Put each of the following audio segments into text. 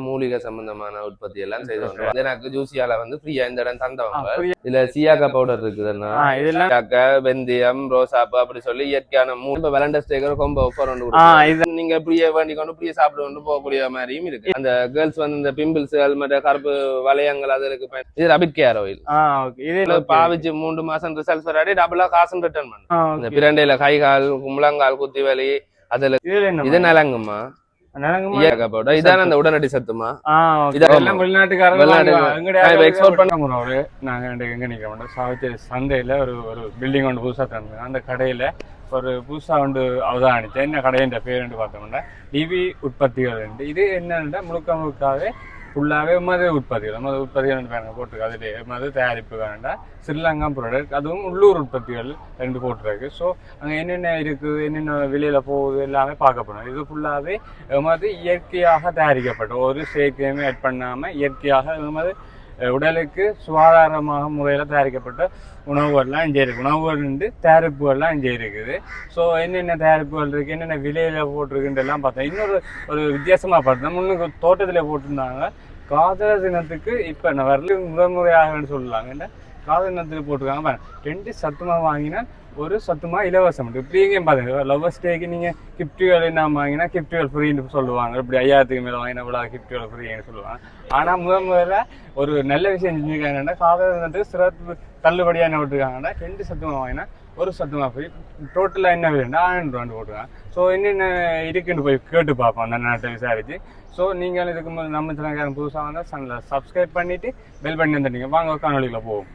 மூலிகை சம்பந்தமான உற்பத்தி எல்லாம் செய்து கொண்டு எனக்கு ஜூசியால வந்து ஃப்ரீயா இந்த இடம் தந்தவங்க. இதுல சியாக்கா பவுடர் இருக்குதுன்னா சியாக்கா, வெந்தயம், ரோசாப்பு அப்படி சொல்லி இயற்கையான வேலண்டைன்ஸ் டேக்கு ரொம்ப ஆஃபர் ஒன்று. நீங்க இப்படியே வேண்டி கொண்டு இப்படியே சாப்பிட்டு கொண்டு போகக்கூடிய மாதிரியும் இருக்கு. அந்த கேர்ள்ஸ் வந்து இந்த பிம்பிள்ஸ் மற்ற கருப்பு வளையங்கள் அது இருக்கு. இது ரபிட் கேர் ஆயில். இதுல பாவிச்சு 3 மாசம் ரிசல்ட் வராடி டபுளா காசு ரிட்டர்ன் பண்ணும். இந்த பிரண்டையில கை கால் முழங்கால் குத்தி வலி அதுல இது நலங்குமா இதான அந்த உடனடி சத்துமா இதெல்லாம் வெளிநாட்டுக்காரங்க எக்ஸ்போர்ட் பண்ண முறை. நாங்க எங்க நிக்கிறோம் சாவித்திரி சந்தையில ஒரு பில்டிங் ஒன்று புதுசா தந்தாங்க. அந்த கடையில ஒரு புதுசா ஒன்று அவதானிச்சேன். என்ன கடையின் பேர் பார்த்தோம்னா டிவி உற்பத்திகள். இது என்னன்னா முழுக்க முழுக்காவே ஃபுல்லாகவே மது உற்பத்திகள் போட்டிருக்கு. அதுலேயே மது தயாரிப்பு வேண்டாம் ஸ்ரீலங்கா ப்ராடக்ட், அதுவும் உள்ளூர் உற்பத்திகள் 2 போட்டிருக்கு. ஸோ அங்கே என்னென்ன இருக்குது, என்னென்ன வெளியில் போகுது எல்லாமே பார்க்கப்படும். இது ஃபுல்லாகவே மது இயற்கையாக தயாரிக்கப்பட்ட ஒரு சேர்க்கையுமே ஆட் பண்ணாமல் இயற்கையாக மது உடலுக்கு சுகாதாரமாக முறையில் தயாரிக்கப்பட்ட உணவுகள்லாம் இங்கே இருக்குது. உணவுகள் தயாரிப்புகள்லாம் இங்கே இருக்குது. ஸோ என்னென்ன தயாரிப்புகள் இருக்குது, என்னென்ன விலையில் போட்டிருக்குன்ட்டு எல்லாம் பார்த்தேன். ஒரு வித்தியாசமாக பார்த்தேன். முன்னுக்கு தோட்டத்தில் போட்டிருந்தாங்க. காதலர் தினத்துக்கு இப்போ நான் வரல முறையாகன்னு சொல்லலாங்க. காதலர் தினத்துக்கு போட்டிருக்காங்க. 2 சத்துமா வாங்கினா ஒரு சத்துமா இலவசம். இப்படிங்க பாருங்க, லவ்வர்ஸ் டேக்கு நீங்கள் கிஃப்ட்டுகள் என்ன வாங்கினா கிஃப்ட்டுகள் ஃப்ரீன்னு சொல்லுவாங்க. இப்படி 5000க்கு மேலே வாங்கினா இவ்வளோ கிஃப்ட்டுகள் ஃப்ரீன்னு சொல்லுவாங்க. ஆனால் முதல்ல ஒரு நல்ல விஷயம் செஞ்சுருக்காங்கன்னா காதலர் தினத்துக்கு சிறப்பு தள்ளுபடியாக என்ன விட்டுருக்காங்கன்னா 2 சத்துமா வாங்கினா ஒரு சத்துமா ஃப்ரீ. டோட்டலாக என்ன வேணும்னா 1000 ரூபான்னு போட்டுருக்காங்க. ஸோ என்னென்ன இருக்குன்னு போய் கேட்டு பார்ப்போம் அந்த நாட்டை விசாரிச்சு. ஸோ நீங்கள் இதுக்கு நம்ம சேனல் புதுசாக வந்தால் சேனலை சப்ஸ்கிரைப் பண்ணிவிட்டு பெல் பண்ணி வந்துட்டீங்க. வாங்க காணொலியில் போவோம்.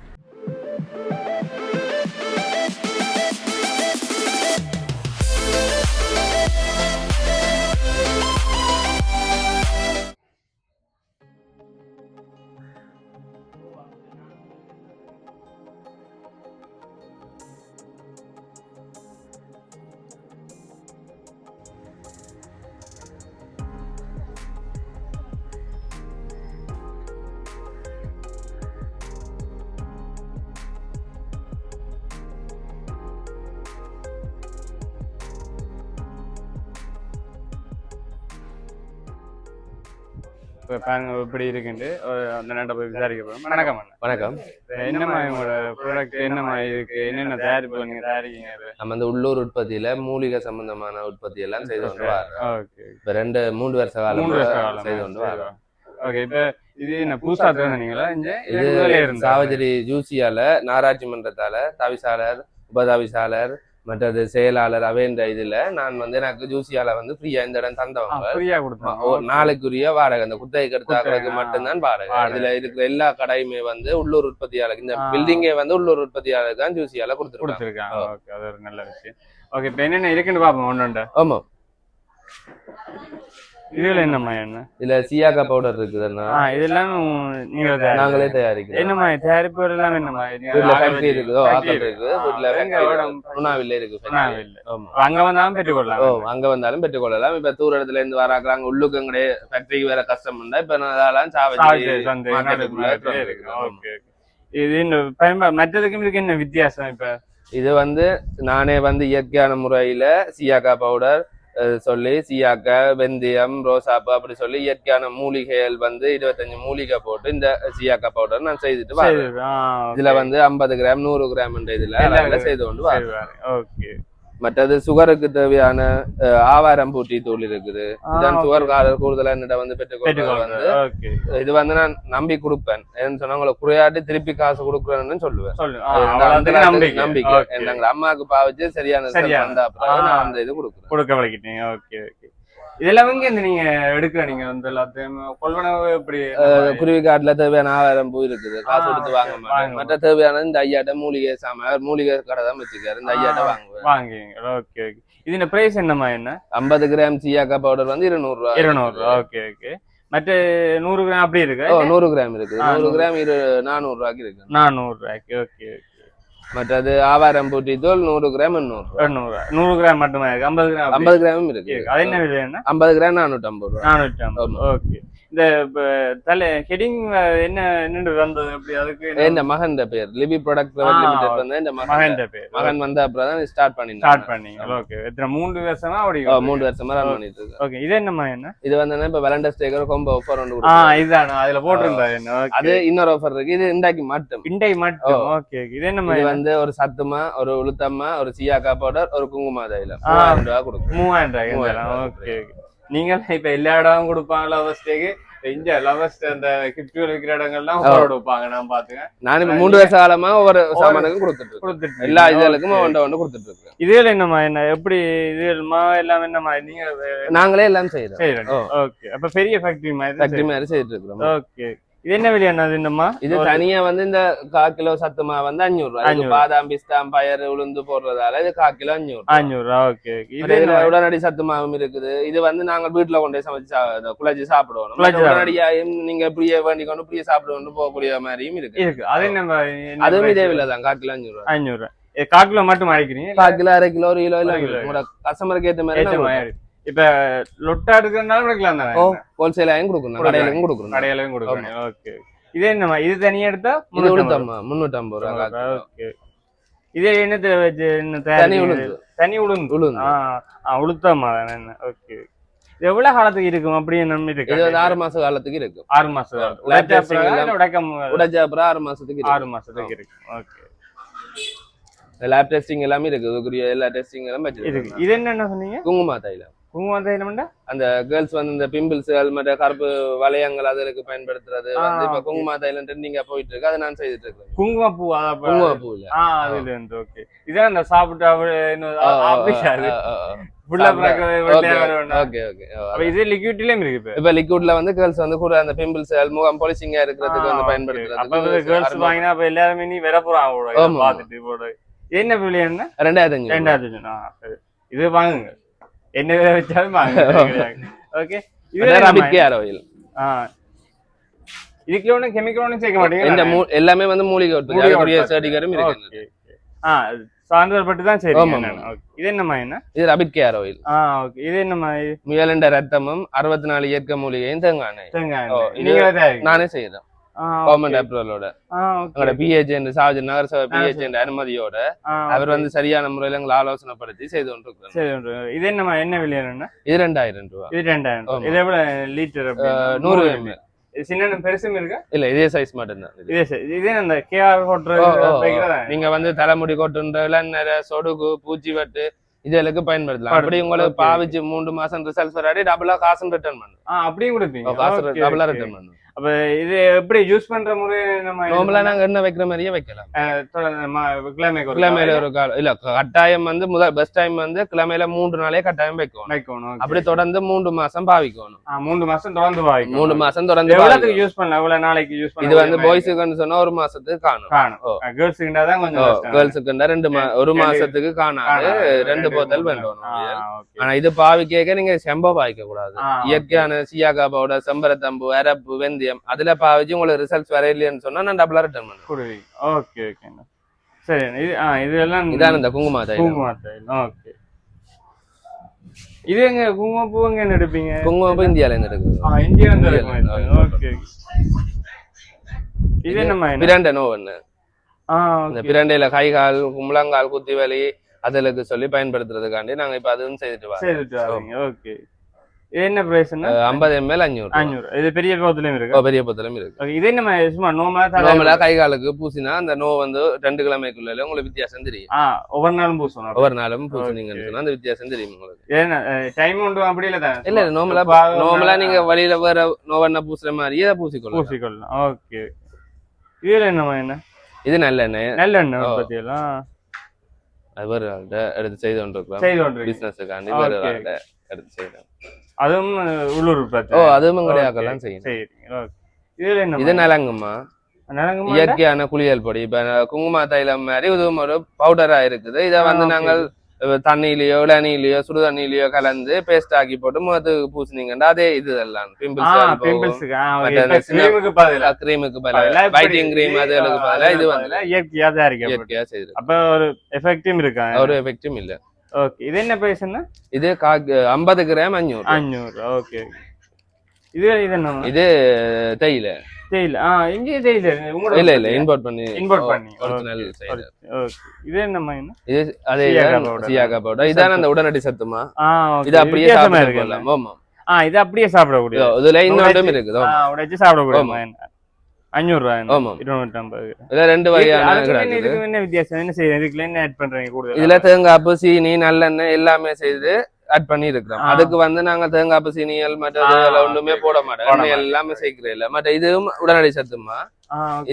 இப்படி இருக்குண்டு அந்த நாட்டை போய் விசாரிக்க போறோம். வணக்கம். வணக்கம். என்னம்மா உங்களோட ப்ராடக்ட் என்னம்மா இருக்கு, என்னென்ன தயாரிப்பு நீங்க தயாரிக்கீங்க? நம்ம வந்து உள்ளூர் உற்பத்தியில மூலிகை சம்பந்தமான உற்பத்தி எல்லாம் செய்து கொண்டு வரோம். இப்ப 2-3 வருஷ காலம் செய்து கொண்டு வரோம். ஓகே. இப்ப இது என்ன புதுசா தந்தீங்களா? இது சாவச்சேரி ஜூசியால நாராட்சி மன்றத்தால தவிசாளர், உபதவிசாளர் மற்றது செயலாளர் அவேந்த இதுல நான் வந்து எனக்கு ஜூசியால வந்து ஃப்ரீயா இந்த இடம் தந்தவங்க. ஒரு நாளைக்குரிய வாடகை அந்த குத்தகை எடுத்தாக்களுக்கு மட்டும்தான் வாடகை. இதுல இருக்கிற எல்லா கடையுமே வந்து உள்ளூர் உற்பத்தியாளருக்கு, இந்த பில்டிங்கே வந்து உள்ளூர் உற்பத்தியாளருக்கு தான் ஜூசியால கொடுத்துருக்காங்க. அது ஒரு நல்ல விஷயம். ஓகே. இப்ப என்னென்ன இருக்குன்னு பாப்போம் ஒன்று. ஆமா. இதுல என்னம்மா என்ன? இதுல சியாக்கா பவுடர் இருக்குதுன்னா இதெல்லாம் நாங்களே தயாரிக்கிறோம். என்னம்மா தயாரிப்பு எல்லாம் என்னம்மா? ஃபேக்டரி இருக்குது, ஆக்கல் இருக்கு, உணாவில இருக்கு. அங்க வந்தாலும் பெற்றுக்கொள்ளலாம். அங்க வந்தாலும் பெற்றுக்கொள்ளலாம். இப்ப தூர இடத்துல இருந்து வராங்க, உள்ளுக்கு எங்களுடைய ஃபேக்டரிக்கு வேற கஷ்டம் இருந்தா இப்ப அதெல்லாம் இது மற்றதுக்கும் இதுக்கு என்ன வித்தியாசம்? இப்ப இது வந்து நானே வந்து இயற்கையான முறையில சியாக்கா பவுடர் சொல்லி சியாக்கா, வெந்தயம், ரோசாப்பு அப்படி சொல்லி இயற்கையான மூலிகைகள் வந்து 25 மூலிகை போட்டு இந்த சியாக்கா பவுடர் நான் செய்துட்டு வரேன். இதுல வந்து 50 கிராம் 100 கிராம் இதுல செய்து கொண்டு வரேன். ஓகே. மற்றது சுகருக்கு தேவையான ஆவாரம் பூட்டி தூள் இருக்குது. இதுதான் சுகர் கூடுதலா என்னிடம் வந்து பெற்றுக்கொள்ள வந்து இது வந்து நான் நம்பி கொடுப்பேன். ஏன்னு சொன்னா உங்களை குறையாட்டி திருப்பி காசு கொடுக்குறேன்னு சொல்லுவேன். நம்பிக்கை எங்க அம்மாவுக்கு பாவிச்சு சரியான நான் அந்த இது கொடுக்க வலிக்கிட்டீங்க. ஓகே. ஓகே. இதெல்லாம் நீங்க எடுக்கிற நீங்க வந்து எல்லாத்தையும் கொள்வனவு எப்படி? குருவி காட்டுல தேவையான ஆவாரம் பூ இருக்குது, காசு கொடுத்து வாங்க மாட்டேன். மற்ற தேவையான இந்த ஐயாட்ட மூலிகை மூலிகை கடை தான் வச்சுக்காரு, இந்த ஐயாட்ட வாங்குவீங்க. ஓகே. ஓகே. இது பிரைஸ் என்னமா? என்ன 50 கிராம் சியாக்கா பவுடர் வந்து 200 ரூபா. 200 ரூபா. ஓகே. ஓகே. மற்ற 100 கிராம் அப்படி இருக்கு? 100 கிராம் இருக்கு. 100 கிராம் 400 ரூபாய்க்கு இருக்கு. 400 ரூபாய்க்கு. ஓகே. மற்றது ஆவாரம் பூட்டி தூள் 100 கிராம் 800. 100 கிராம் மட்டுமே இருக்கு. 50 கிராம் 50 கிராமும் இருக்கு. அது என்ன விலை என்ன? 50 கிராம் 450 ரூபா. 450. ஓகே. இந்த தலை ஹெடிங் என்ன என்னண்டு வந்தது அப்படி அதுக்கு என்ன மகன் பேர் லிபி ப்ராடக்ட் பிரைவேட் லிமிடெட் வந்து இந்த மகன் பேர். மகன் வந்த அப்புறம் தான் ஸ்டார்ட் பண்ணீங்க. ஓகே. எத்தனை 3 வருஷமா அப்படி 3 வருஷமா ரன் பண்ணிட்டு இருக்கு. ஓகே. இது என்னமா என்ன? இது வந்து இப்ப வேலண்டைன்ஸ் டேக்கு ஒரு காம்போ ஆஃபர் ஒன்னு கொடுத்தாங்க. இதுதான் அதுல போட்டுருந்தா என்ன? அது இன்னொரு ஆஃபர் இருக்கு. இது இண்டாக்கி மட்டும். ஓகே. இது என்னமா? இது வந்து ஒரு சத்துமா, ஒரு உளுத்தம்மா, ஒரு சியாக்கா பவுடர், ஒரு குங்கும தைலம் 3000 ரூபாய் கொடுக்கும். 3000 ரூபாய். ஓகே. நீங்க இப்ப எல்லா இடமும் கொடுப்பாங்க லவர்ஸ் டேக்கு. இங்க லவர்ஸ் அந்த கிஃப்ட் விக்கிற இடங்கள்லாம் கொடுப்பாங்க. நான் பாத்துங்க. நான் இப்ப 3 வருஷ காலமா ஒவ்வொரு சாமானுக்கும் கொடுத்துட்டு எல்லா இதுகளுக்கும் ஒன்று கொடுத்துட்டு இருக்கேன். இதுல என்னமா என்ன எப்படி இது எல்லாம் என்னமா நீங்க நாங்களே எல்லாம் செய்யறோம். ஓகே. அப்ப பெரிய ஃபேக்டரி மாதிரி செய்துட்டு இருக்கோம். ஓகே. இது என்ன விலையானது என்னமா? இது தனியா வந்து இந்த 1/4 கிலோ சத்துமா வந்து 500 ரூபாய். பாதாம் பிஸ்தா பயறு உளுந்து போடுறதால இது 1/4 கிலோ 500 ரூபாய். ஓகே. இது உடனடி சத்துமாவும் இருக்குது. இது வந்து நாங்க வீட்டுல கொண்டு சமைச்சு குழச்சி சாப்பிடுவோம். உடனடியாயும் நீங்க இப்படியே வேண்டி கொண்டு இப்படியே சாப்பிடுவோம் போகக்கூடிய மாதிரியும் இருக்கு. அதுவும் இதே விலை தான். 1/4 கிலோ 500 ரூபாய். 1/4 கிலோ மட்டும் அடிக்கிறீங்க? 1/4 கிலோ 1/2 கிலோ 1 கிலோ இல்ல கஸ்டமருக்கு ஏத்த மாதிரி. இப்ப லொட்டா எடுக்கிறதுனால எடுக்கலாம் தானே? ஹோல்சேலாயும் கொடுக்கணும், கடையிலும் கொடுக்கணும். ஓகே. இது என்னமா? இது தனியா எடுத்தா 350 ரூபாய். ஓகே. இது என்னது தனி உளுந்து உளுத்தமா தானே? ஓகே. இது எவ்வளவு காலத்துக்கு இருக்கும்? அப்படியே நம்ம இருக்கு. இது 6 மாச காலத்துக்கு இருக்கு. 6 மாசம் உடைச்ச அப்புறம் 6 மாசத்துக்கு இருக்கு. ஓகே. லேப் டெஸ்டிங் எல்லாமே இருக்கு. எல்லா டெஸ்டிங் எல்லாம் இருக்கு. இது என்ன சொன்னீங்க? குங்கும தைலம். அந்த கேர்ள்ஸ் வந்து இந்த பிம்பிள்ஸ்கள் மற்ற கருப்பு வளையங்கள் அதுக்கு பயன்படுத்துறது வந்து இப்ப குங்கும தைலம் ட்ரெண்டிங்கா போயிட்டு இருக்கு. அதை நான் செய்துட்டு இருக்கேன். குங்குமப்பூ இல்ல அதுல இருந்து. ஓகே. இதான் அந்த சாப்பிட்டு இது லிக்விட்லயும் இருக்கு. இப்ப லிக்விட்ல வந்து கேர்ள்ஸ் வந்து கூட அந்த பிம்பிள்ஸ் முகம் பாலிஷிங்கா இருக்கிறதுக்கு வந்து பயன்படுத்துறது. கேர்ள்ஸ் வாங்கினா அப்ப எல்லாருமே நீ வர போறாங்க பாத்துட்டு போடு. என்ன விலை என்ன? 2500. இது வாங்குங்க. என்ன விலை வச்சாலும் ஓகே. இது ரபிக் கேர் ஆயில். இதுக்கு ஒன்றும் கெமிக்கல் ஒன்றும் சேர்க்க மாட்டீங்க. எல்லாமே வந்து மூலிகை சர்டிஃபிகேட்டும் இருக்கு. சான்றிதழ் பட்டு தான் சரி. இது என்னமா என்ன? இது ரபிக் கேர் ஆயில். ஓகே. இது என்னமா? முயலண்ட ரத்தமும் 64 இயற்கை மூலிகையும் தேங்காய் நானே செய்யறேன். கவர்மெண்ட் அப்ரூவலோட பிஹெச் சாவஜன் நகரசபை பிஹெச் அனுமதியோட அவர் வந்து சரியான முறையில எங்களை ஆலோசனைப்படுத்தி செய்து கொண்டிருக்கிறார். இது என்னமா? என்ன விலை என்ன? இது 2000 ரூபாய். இது 2000. இது எவ்வளவு லிட்டர்? 100 ml. சின்ன பெருசும் இருக்கு இல்ல இதே சைஸ் மட்டும் தான். இதே அந்த கேஆர் கொட்டுறது நீங்க வந்து தலைமுடி கொட்டுன்ற இளநரை சொடுகு பூச்சி வட்டு இதற்கு பயன்படுத்தலாம். அப்படி உங்களுக்கு பாவிச்சு 3 மாசம் ரிசல்ட் வராடி டபுளா காசு ரிட்டர்ன் பண்ணும். அப்படியும் கொடுப்பீங்க? காசு டபுளா ரிட்டர்ன் பண்ணும். அப்ப இது எப்படி யூஸ் பண்ற முறை? நம்ம நார்மலா நாங்க என்ன வைக்கிற மாதிரியே வைக்கலாம். கிழமையில ஒரு இல்ல கட்டாயம் வந்து பெஸ்ட் டைம் வந்து கிழமையில 3 நாளே கட்டாயம் வைக்கணும். அப்படி தொடர்ந்து 3 மாசம் பாவிக்கணும். 3 மாசம் தொடர்ந்து பாவிக்கணும். 3 மாசம் தொடர்ந்து எவ்வளவுக்கு யூஸ் பண்ணலாம்? எவ்வளவு நாளைக்கு யூஸ் பண்ணலாம்? இது வந்து பாய்ஸுக்கு சொன்னா 1 மாசத்துக்கு காணும். கேர்ள்ஸுக்கு தான் கொஞ்சம் கேர்ள்ஸுக்கு 1 மாசத்துக்கு காணாது. 2 போத்தல் வேண்டும். ஆனா இது பாவிக்க நீங்க செம்ப பாவிக்க கூடாது. இயற்கையான சியாகா பவுடர், செம்பரத்தம்பு, அரப்பு, வெந்தயம் அதுல பாவிச்சு உங்களுக்கு ரிசல்ட்ஸ் வர இல்லைன்னு சொன்னா நான் டபுளா ரிட்டர்ன் பண்ணுவேன். ஓகே ஓகே சரி. இதெல்லாம் இதான் இந்த குங்கும தைலம். ஓகே. இது எங்க குங்குமப்பூ எங்க எடுப்பீங்க? குங்குமப்பூ இந்தியால இருந்து எடுக்குது. இந்தியால இருந்து. ஓகே. இது என்னமா? பிரண்டை நோவன்னு. இந்த பிரண்டையில கை கால் முழங்கால் குத்தி வலி அதுக்கு சொல்லி பயன்படுத்துறதுக்காண்டி நாங்க இப்ப அதுவும் செய்துட்டு வரோம். ஓகே. என்ன பிரைஸ்? 50 ml 500. இது பெரிய போத்தலும் இருக்கு. பெரிய போத்தலும் இருக்கு. இது என்ன சும்மா நார்மலா கை காலுக்கு பூசினா அந்த நோ வந்து 2 கிழமைக்குள்ள உங்களுக்கு வித்தியாசம் தெரியும். ஒவ்வொரு நாளும் பூசணும். ஒவ்வொரு நாளும் பூசினீங்கன்னு சொன்னா அந்த வித்தியாசம் தெரியும் உங்களுக்கு. ஏன்னா டைம் உண்டு அப்படி இல்ல தான். இல்ல நார்மலா நீங்க வழியில வேற நோவண்ண பூசுற மாதிரியே பூசிக்கொள்ளலாம். ஓகே. இதுல என்ன? இது நல்லெண்ணெய். நல்லெண்ணெய் உற்பத்தி எல்லாம் அவர் எடுத்து செய்து கொண்டிருக்கிறோம். பிசினஸுக்காண்டி எடுத்து செய்யறோம். அதுவும் உள்ளூர் உற்பத்தி. அதுவும் கிடையாக்கலாம் செய்யும். இது நலங்குமா? இயற்கையான குளியல் பொடி. இப்ப குங்கும தைலம் மாதிரி இதுவும் ஒரு பவுடரா இருக்குது. இதை வந்து நாங்கள் தண்ணியிலயோ இளநீலையோ சுடு தண்ணியிலயோ கலந்து பேஸ்ட் ஆக்கி போட்டு முகத்துக்கு பூசினீங்கன்னா அதே இது எல்லாம் கிரீமுக்கு பதிலா வைட்டிங் கிரீம் அதுகளுக்கு பதிலா இது வந்து இயற்கையா தான் இருக்கு. இயற்கையா செய்யுது. அப்ப ஒரு எஃபெக்டும் இருக்கா? ஒரு எஃபெக்டும் இல்ல. ஓகே, இது என்ன பிரைஸ்னா? இது 50 கிராம் 500. 500. ஓகே. இது என்ன? இது தேயிலை. தேயிலை. இங்கே தேயிலை இல்ல இம்போர்ட் பண்ணி ஒரிஜினல் செய்யறது. ஓகே. இது என்னமா? இது அதே சியாகா பவுடர். இதான அந்த உடனடி சத்துமா? இது அப்படியே சாப்பிடலாம். ஆமா. இது அப்படியே சாப்பிடக்கூடிய. இதுல இன்னொன்றும் இருக்குது. உடைச்சு சாப்பிடக்கூடிய. 500 ரூபாய். ஆமா. 250. இதுல ரெண்டு வகையான இதுக்கு என்ன வித்தியாசம்? என்ன செய்யறீங்க? இதுல என்ன ஆட் பண்றீங்க கூடுதல்? இதுல தேங்காய், சீனி, நல்லெண்ணெய் எல்லாமே செய்து ஆட் பண்ணி இருக்கிறோம். அதுக்கு வந்து நாங்க தேங்காய், சீனியல் மற்ற ஒண்ணுமே போட மாட்டோம். எல்லாமே சேர்க்கிறேன் இல்ல. மற்ற இதுவும் உடனடி சத்துமா.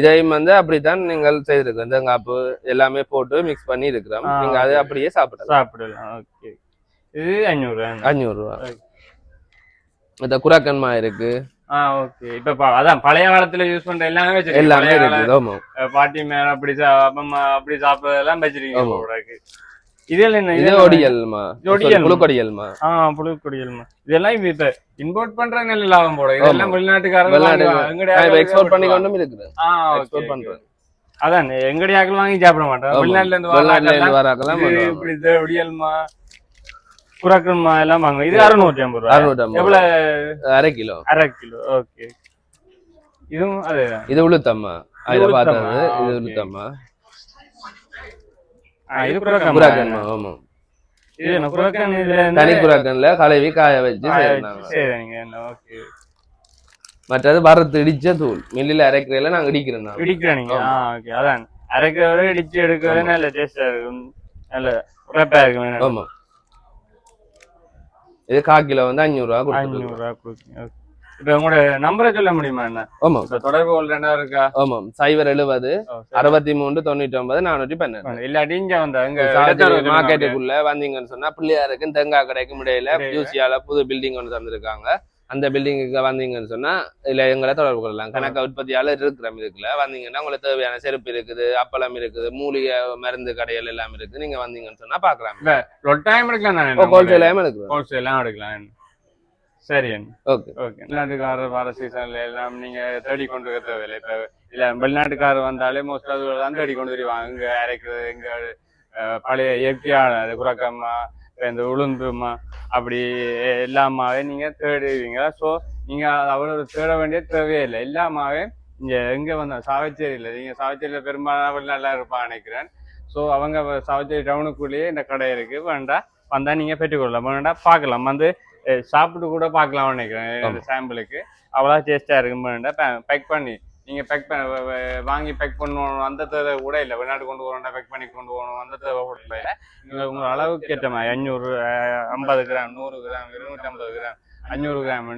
இதையும் வந்து அப்படித்தான் நீங்கள் செய்திருக்கோம். தேங்காய் எல்லாமே போட்டு மிக்ஸ் பண்ணி இருக்கிறோம். நீங்க அதை அப்படியே சாப்பிடலாம். ஓகே. இது 500 ரூபாய். இந்த குராக்கன்மா இருக்கு. ஓகே. இப்ப அதான் பழைய காலத்துல யூஸ் பண்ற எல்லாமே இருக்கு. பாட்டி மேல அப்படி சாப்பிடுறதெல்லாம் வச்சிருக்கீங்க. இதெல்லாம் என்ன? இது ஒடியல்மா, புழுக்கொடியல்மா. புழுக்கொடியல்மா. இதெல்லாம் இப்ப இம்போர்ட் பண்ற நல்ல லாபம் போட. இதெல்லாம் வெளிநாட்டுக்காரங்க எக்ஸ்போர்ட் பண்ணி கொண்டும் இருக்குது. எக்ஸ்போர்ட் பண்றது. அதான் எங்கடியாக்கள் வாங்கி சாப்பிட மாட்டோம். வெளிநாட்டுல இருந்து வராக்கலாம். இப்படி ஒடியல்மா, குராக்கன்மா எல்லாம் வாங்க. இது 650 ரூபாய். 650. எவ்வளவு? அரை கிலோ. ஓகே. இதுவும் அதேதான். இது உளுத்தம்மா. அதுல பார்த்தது இது உளுத்தம்மா. இது குராக்கன்மா. ஆமா. இது என்ன குராக்கன்? இதுல தனி குராக்கன்ல கலவி காய வச்சு செய்யறாங்க. ஓகே. மற்றது வறுத்து இடிச்ச தூள். மில்லில அரைக்கிறதுல நாங்க இடிக்கிறோம். நீங்க. ஓகே. அதான் அரைக்கிறத இடிச்சு எடுக்கிறது நல்ல டேஸ்டா இருக்கும். நல்ல உரைப்பா இருக்கும். ஆமா. இது 1/4 கிலோ வந்து 500 ரூபாய். 500 ரூபாய் கொடுங்க. இப்ப உங்களோட நம்பரை சொல்ல முடியுமா? என்ன? ஆமா. தொடர்பு கொள்றதா இருக்கா? ஆமா. 070 63 99 412. இல்லாட்டி இங்க வந்தாங்க மார்க்கெட்டுக்குள்ள வந்தீங்கன்னு சொன்னா பிள்ளையாருக்கு தேங்காய் கடைக்கும் இடையில யூசியால புது பில்டிங் ஒன்று தந்திருக்காங்க. அந்த பில்டிங்குக்கு வந்தீங்கன்னு சொன்னா இல்ல எங்களை தொடர்பு கொள்ளலாம். கணக்க உற்பத்தியாளர் இருக்கிறோம். இதுக்குள்ள வந்தீங்கன்னா உங்களுக்கு தேவையான செருப்பு இருக்குது, அப்பளம் இருக்குது, மூலிகை மருந்து கடைகள் எல்லாம் இருக்கு. நீங்க வந்தீங்கன்னு சொன்னா பாக்கலாம். ஹோல்சேலாயும் எடுக்கலாம். சரி. ஓகே. வெளிநாட்டுக்காரர் வர சீசன்ல எல்லாம் நீங்க தேடி கொண்டு வர தேவையில்லை. இப்ப இல்ல வெளிநாட்டுக்காரர் வந்தாலே மோஸ்ட் தான் தேடி கொண்டு வருவாங்க. இங்க அரைக்கிறது, இங்க பழைய இயற்கையான குராக்கம்மா, இந்த உளுந்துமா, அப்படி எல்லாமாவே நீங்க தேடுவீங்க. ஸோ நீங்க அவ்வளவு தேட வேண்டிய தேவையே இல்லை. எல்லாமாவே இங்க எங்க வந்த சாவச்சேரியில, நீங்க சாவச்சேரியில பெரும்பாலான வெளிநாட்டுல இருப்பான்னு நினைக்கிறேன். ஸோ அவங்க சாவச்சேரி டவுனுக்குள்ளேயே இந்த கடை இருக்கு. வேண்டாம் வந்தா நீங்க பெற்றுக்கொள்ளலாம். வேண்டாம் பார்க்கலாம். வந்து சாப்பிட்டு கூட பார்க்கலாம்னு நினைக்கிறேன். சாம்பிளுக்கு அவ்வளோ டேஸ்டா இருக்கும். பேக் பண்ணி நீங்க வாங்கி பேக் பண்ணணும் அந்த தேவை கூட இல்லை. வெளிநாட்டு கொண்டு போகணும், பேக் பண்ணி கொண்டு போகணும் அந்த தேவை கூட இல்லை. நீங்க உங்க அளவுக்கு ஏற்ற மாதிரி 500 50 gram 100 gram 250 gram 500 gram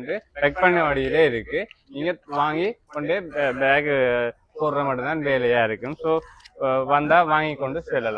pack பண்ண வழியிலே இருக்கு. நீங்க வாங்கி கொண்டே பேக் போடுற மட்டும்தான் வேலையா இருக்கும். ஸோ வந்தா வாங்கி கொண்டு செல்லலாம்.